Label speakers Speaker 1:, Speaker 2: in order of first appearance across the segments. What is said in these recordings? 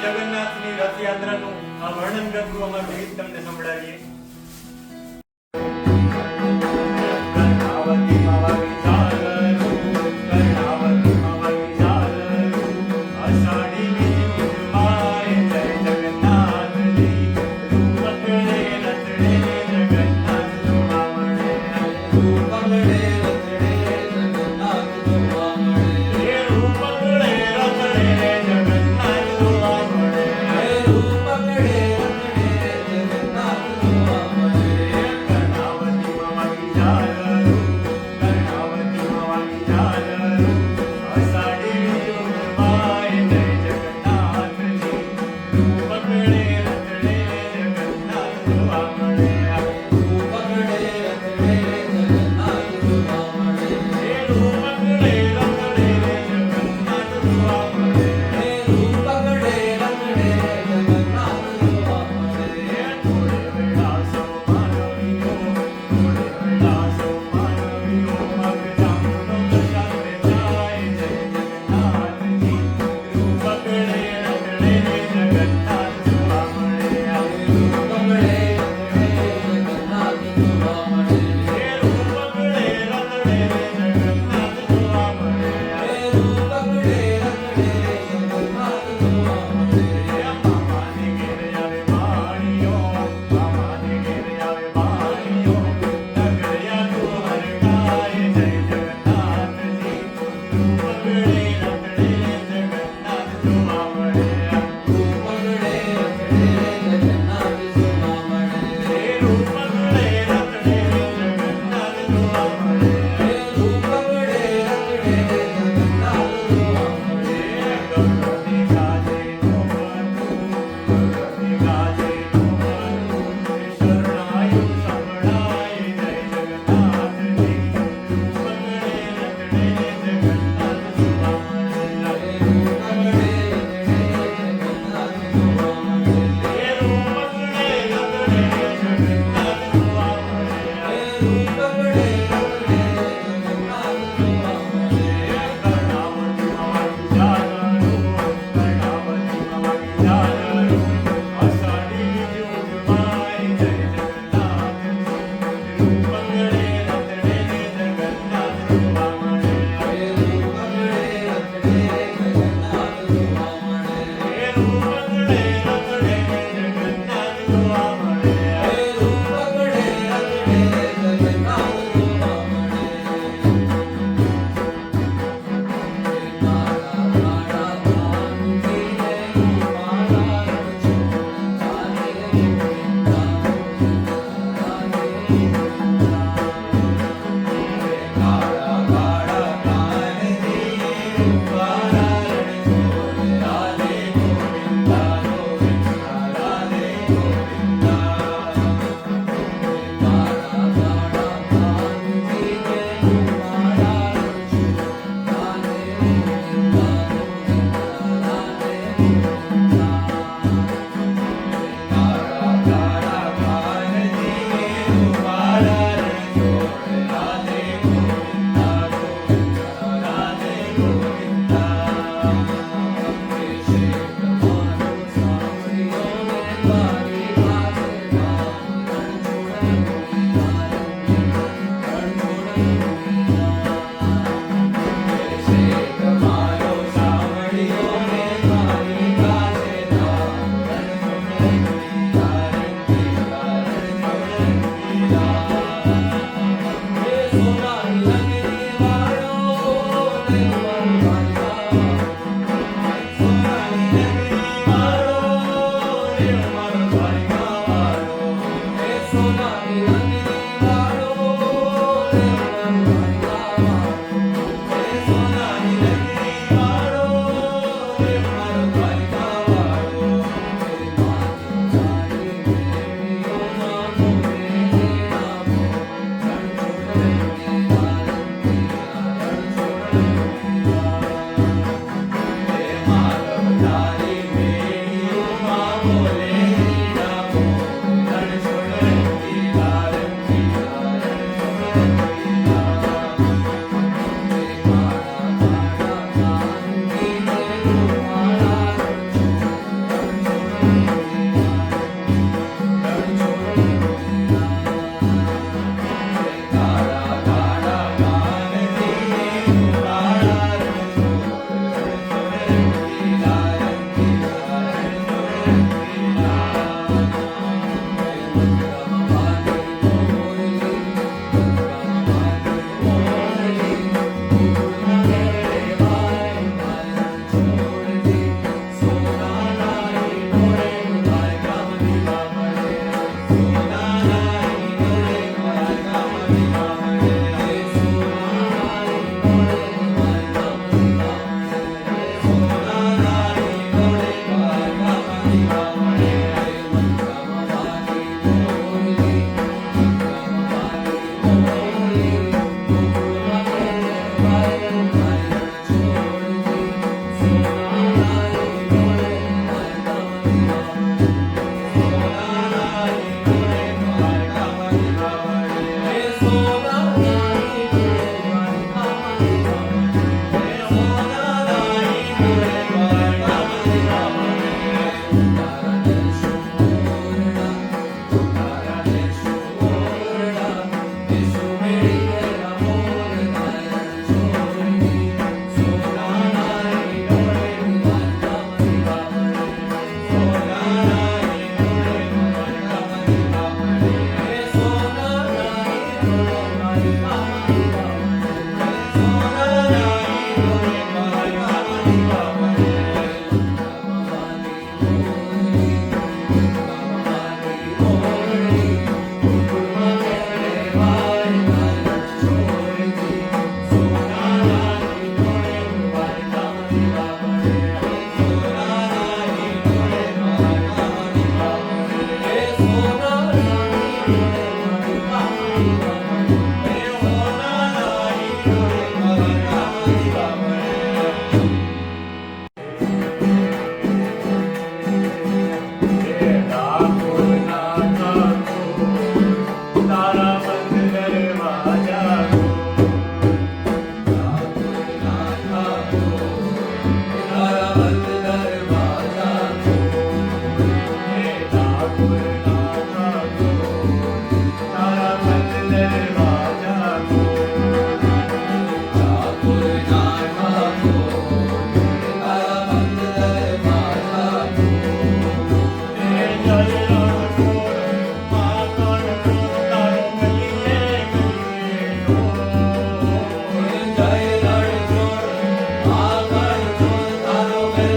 Speaker 1: જગન્નાથની રથયાત્રાનું આ વર્ણન કરતું અમારું ગીત તમને સંભળાવીએ. કર્ણાવતીમાં વાગી ઝાલરું, કર્ણાવતીમાં વાગી ઝાલરું, અષાઢી બીજમાં જય જગન્નાથજી. રૂપ પકડે રથડે જગન્નાથ જોવા મળે,
Speaker 2: રૂપ પકડે રથડે જગન્નાથ જોવા મળે.
Speaker 1: રૂપ પકડે રથડે જગન્નાથ જોવા મળે.
Speaker 2: રૂપ પકડે રથડે જગન્નાથ જોવા મળે.
Speaker 1: કર્ણાવતીમાં વાગી ઝાલરું, કર્ણાવતીમાં વાગી ઝાલરું, અષાઢી બીજમાં જય જગન્નાથજી. રૂપ પકડે રથડે જગન્નાથ જોવા મળે.
Speaker 2: રૂપ પકડે રથડે જગન્નાથ જોવા મળે.
Speaker 1: રૂપ પકડે રથડે જગન્નાથ જોવા મળે.
Speaker 2: રૂપ પકડે રથડે જગન્નાથ જોવા મળે.
Speaker 1: થોડે વેળા સૌ માનવીઓ, થોડે વેળા સૌ માનવીઓ, અગજામનો પ્રસાદ જાય જય જગન્નાથજી. રૂપ પકડે રથડે જગન્નાથ જોવા મળે.
Speaker 2: રૂપ પકડે રથડે જગન્નાથ જોવા મળે.
Speaker 1: રૂપ પકડે રથડે જગન્નાથ જોવા મળે.
Speaker 2: રૂપ પકડે રથડે જગન્નાથ જોવા મળે.
Speaker 1: મામાને ઘેરે આવે વાણીઓ, મામાને ઘેરે આવે વાણીઓ, નગરિયા તો હરખાય જય જગન્નાથજી. રૂપ પકડે રથડે જગન્નાથ જોવા મળે.
Speaker 2: રૂપ પકડે રથડે જગન્નાથ જોવા મળે.
Speaker 1: રૂપ પકડે રથડે જગન્નાથ જોવા મળે.
Speaker 2: રૂપ પકડે રથડે જગન્નાથ જોવા મળે.
Speaker 1: ગગને ગાજે ઢોલનું, ગગને ગાજે ઢોલનું, શરણાયું સંભળાય જય જગન્નાથજી. રૂપ પકડે રથડે જગન્નાથ જોવા મળે.
Speaker 2: રૂપ પકડે રથડે જગન્નાથ જોવા મળે.
Speaker 1: રૂપ પકડે રથડે જગન્નાથ જોવા મળે.
Speaker 2: રૂપ પકડે રથડે જગન્નાથ જોવા મળે.
Speaker 1: કર્ણાવતીમાં વાગી ઝાલરું,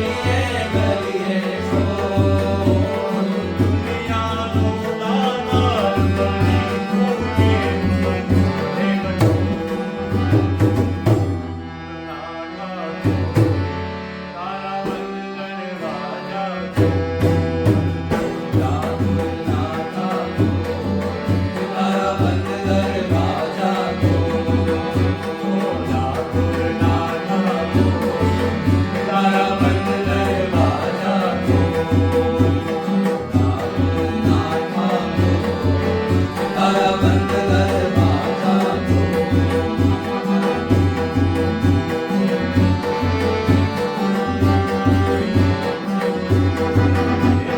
Speaker 2: करिए करिए शोर
Speaker 1: दुनियानो दातार बनी फूके हे बनो नाथा तारा वंदन राजा
Speaker 2: नाथा तारा बंद दरवाजा को तारा बंद दरवाजा को नाथा तारा बंद दरवाजा को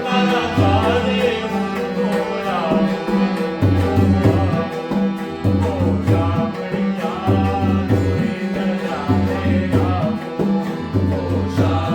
Speaker 1: तारा काले तोरा ओ शामड़िया कोई न जाने राम
Speaker 2: ओ शाम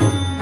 Speaker 2: को